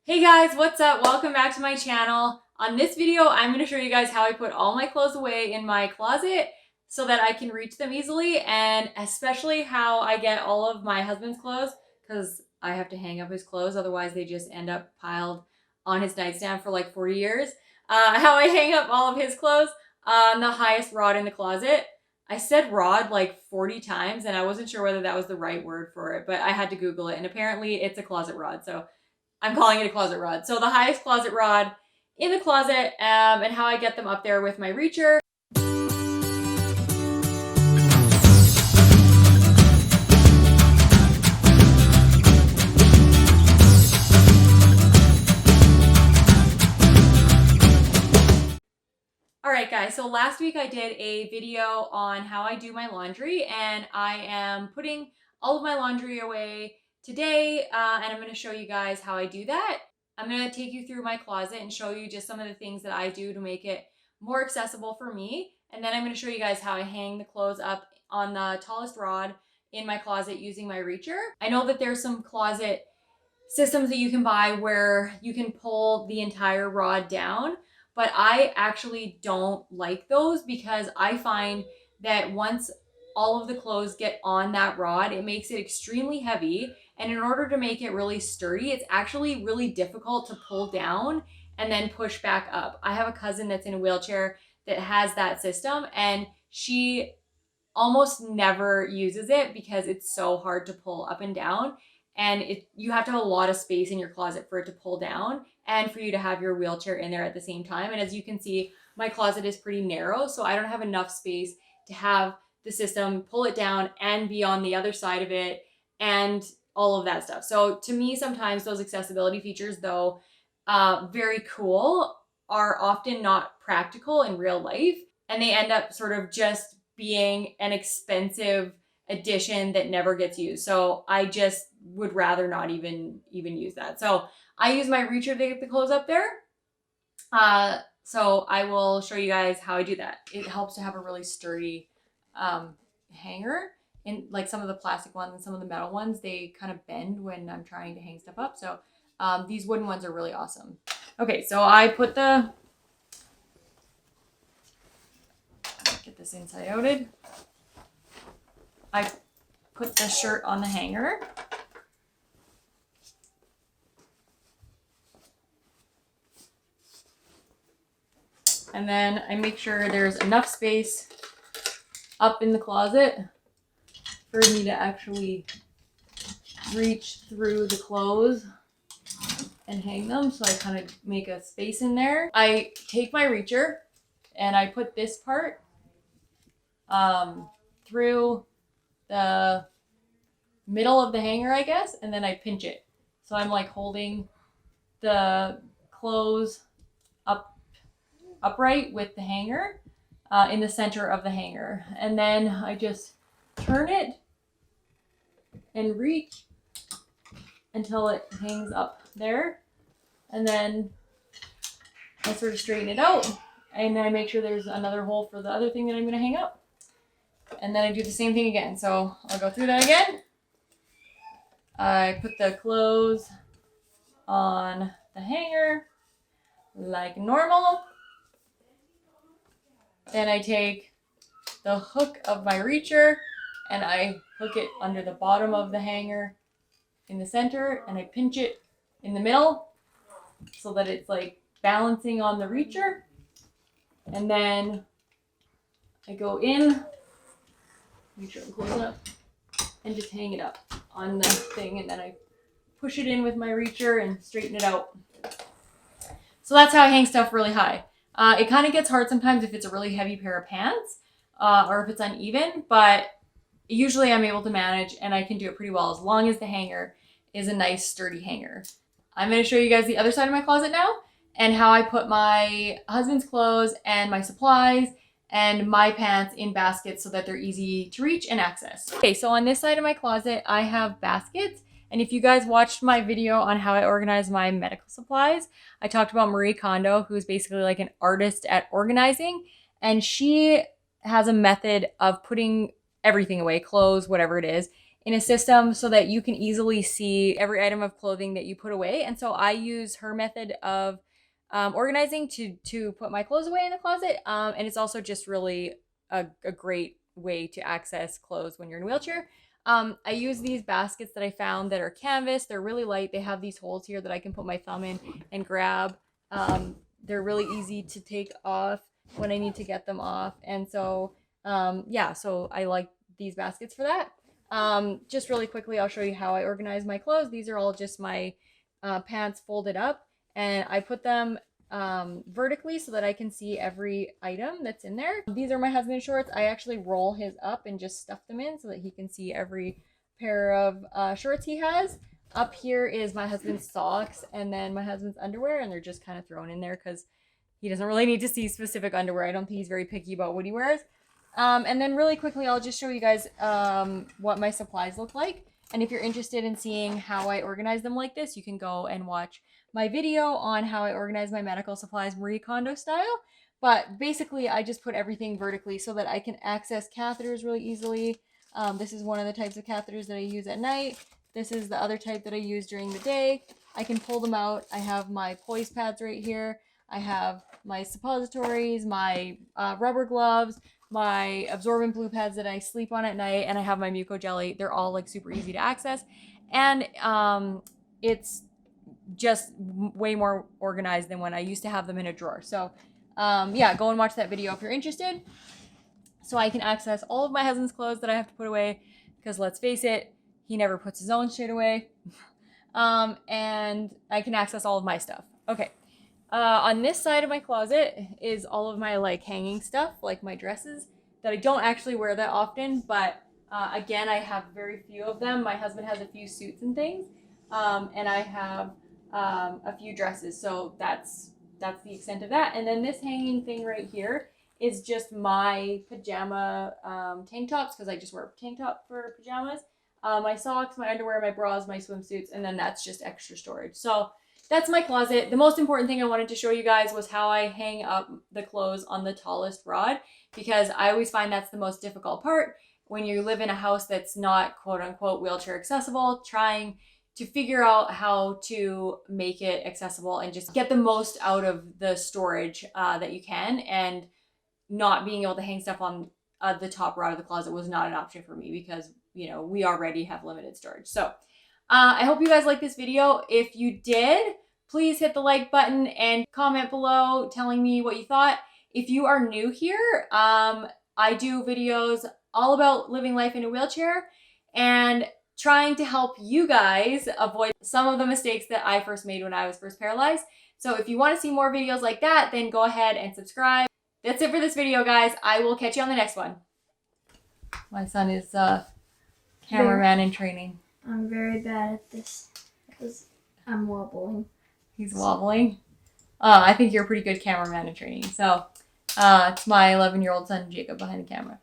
Hey guys, what's up? Welcome back to my channel. On this video, I'm going to show you guys how I put all my clothes away in my closet so that I can reach them easily, and especially how I get all of my husband's clothes because I have to hang up his clothes, otherwise they just end up piled on his nightstand for like 40 years. How I hang up all of his clothes on the highest rod in the closet. I said rod like 40 times and I wasn't sure whether that was the right word for it, but I had to Google it and apparently it's a closet rod. So I'm calling it a closet rod. So the highest closet rod in the closet, and how I get them up there with my reacher. Alright guys, so last week I did a video on how I do my laundry, and I am putting all of my laundry away today, and I'm going to show you guys how I do that. I'm going to take you through my closet and show you just some of the things that I do to make it more accessible for me, and then I'm going to show you guys how I hang the clothes up on the tallest rod in my closet using my reacher. I know that there's some closet systems that you can buy where you can pull the entire rod down, but I actually don't like those because I find that once all of the clothes get on that rod, it makes it extremely heavy. And in order to make it really sturdy, it's actually really difficult to pull down and then push back up. I have a cousin that's in a wheelchair that has that system, and she almost never uses it because it's so hard to pull up and down. And you have to have a lot of space in your closet for it to pull down and for you to have your wheelchair in there at the same time. And as you can see, my closet is pretty narrow, so I don't have enough space to have the system pull it down and be on the other side of it and all of that stuff. So to me, sometimes those accessibility features, though very cool, are often not practical in real life, and they end up sort of just being an expensive addition that never gets used. So I just would rather not even use that. So I use my reacher to get the clothes up there. So I will show you guys how I do that. It helps to have a really sturdy hanger. In like some of the plastic ones and some of the metal ones, they kind of bend when I'm trying to hang stuff up. So these wooden ones are really awesome. Okay, so I put get this inside outed. I put the shirt on the hanger. And then I make sure there's enough space up in the closet for me to actually reach through the clothes and hang them. So I kind of make a space in there. I take my reacher and I put this part through the middle of the hanger, I guess, and then I pinch it. So I'm like holding the clothes upright with the hanger in the center of the hanger. And then I just turn it and reach until it hangs up there. And then I sort of straighten it out, and I make sure there's another hole for the other thing that I'm going to hang up. And then I do the same thing again. So I'll go through that again. I put the clothes on the hanger like normal. Then I take the hook of my reacher and I hook it under the bottom of the hanger in the center, and I pinch it in the middle so that it's like balancing on the reacher. And then I go in, make sure I'm close enough, and just hang it up on the thing, and then I push it in with my reacher and straighten it out. So that's how I hang stuff really high. It kind of gets hard sometimes if it's a really heavy pair of pants or if it's uneven, but usually I'm able to manage and I can do it pretty well as long as the hanger is a nice sturdy hanger. I'm going to show you guys the other side of my closet now and how I put my husband's clothes and my supplies and my pants in baskets so that they're easy to reach and access. Okay, so on this side of my closet, I have baskets. And if you guys watched my video on how I organize my medical supplies, I talked about Marie Kondo, who's basically like an artist at organizing. And she has a method of putting everything away, clothes, whatever it is, in a system so that you can easily see every item of clothing that you put away. And so I use her method of organizing to put my clothes away in the closet. And it's also just really a great way to access clothes when you're in a wheelchair. I use these baskets that I found that are canvas. They're really light. They have these holes here that I can put my thumb in and grab. They're really easy to take off when I need to get them off. And so, yeah, so I like these baskets for that. Just really quickly, I'll show you how I organize my clothes. These are all just my pants folded up, and I put them vertically so that I can see every item that's in there. These are my husband's shorts. I actually roll his up and just stuff them in so that he can see every pair of shorts he has. Up here is my husband's socks and then my husband's underwear, and they're just kind of thrown in there because he doesn't really need to see specific underwear. I don't think he's very picky about what he wears. And then really quickly, I'll just show you guys what my supplies look like. And if you're interested in seeing how I organize them like this, you can go and watch my video on how I organize my medical supplies Marie Kondo style. But basically, I just put everything vertically so that I can access catheters really easily. This is one of the types of catheters that I use at night. This is the other type that I use during the day. I can pull them out. I have my poise pads right here. I have my suppositories, my rubber gloves, my absorbent blue pads that I sleep on at night, and I have my muco jelly. They're all like super easy to access. And it's just way more organized than when I used to have them in a drawer. So yeah, go and watch that video if you're interested. So I can access all of my husband's clothes that I have to put away, because let's face it, he never puts his own shit away. And I can access all of my stuff. Okay. On this side of my closet is all of my like hanging stuff, like my dresses that I don't actually wear that often, but again, I have very few of them. My husband has a few suits and things, and I have a few dresses, so that's the extent of that. And then this hanging thing right here is just my pajama tank tops, because I just wear a tank top for pajamas. My socks, my underwear, my bras, my swimsuits, and then that's just extra storage. So that's my closet. The most important thing I wanted to show you guys was how I hang up the clothes on the tallest rod, because I always find that's the most difficult part when you live in a house that's not quote unquote wheelchair accessible, trying to figure out how to make it accessible and just get the most out of the storage that you can. And not being able to hang stuff on the top rod of the closet was not an option for me, because, you know, we already have limited storage. So I hope you guys like this video. If you did, please hit the like button and comment below telling me what you thought. If you are new here, I do videos all about living life in a wheelchair and trying to help you guys avoid some of the mistakes that I first made when I was first paralyzed. So if you want to see more videos like that, then go ahead and subscribe. That's it for this video, guys. I will catch you on the next one. My son is cameraman in training. I'm very bad at this because I'm wobbling. He's wobbling. I think you're a pretty good cameraman in training. So it's my 11-year-old son, Jacob, behind the camera.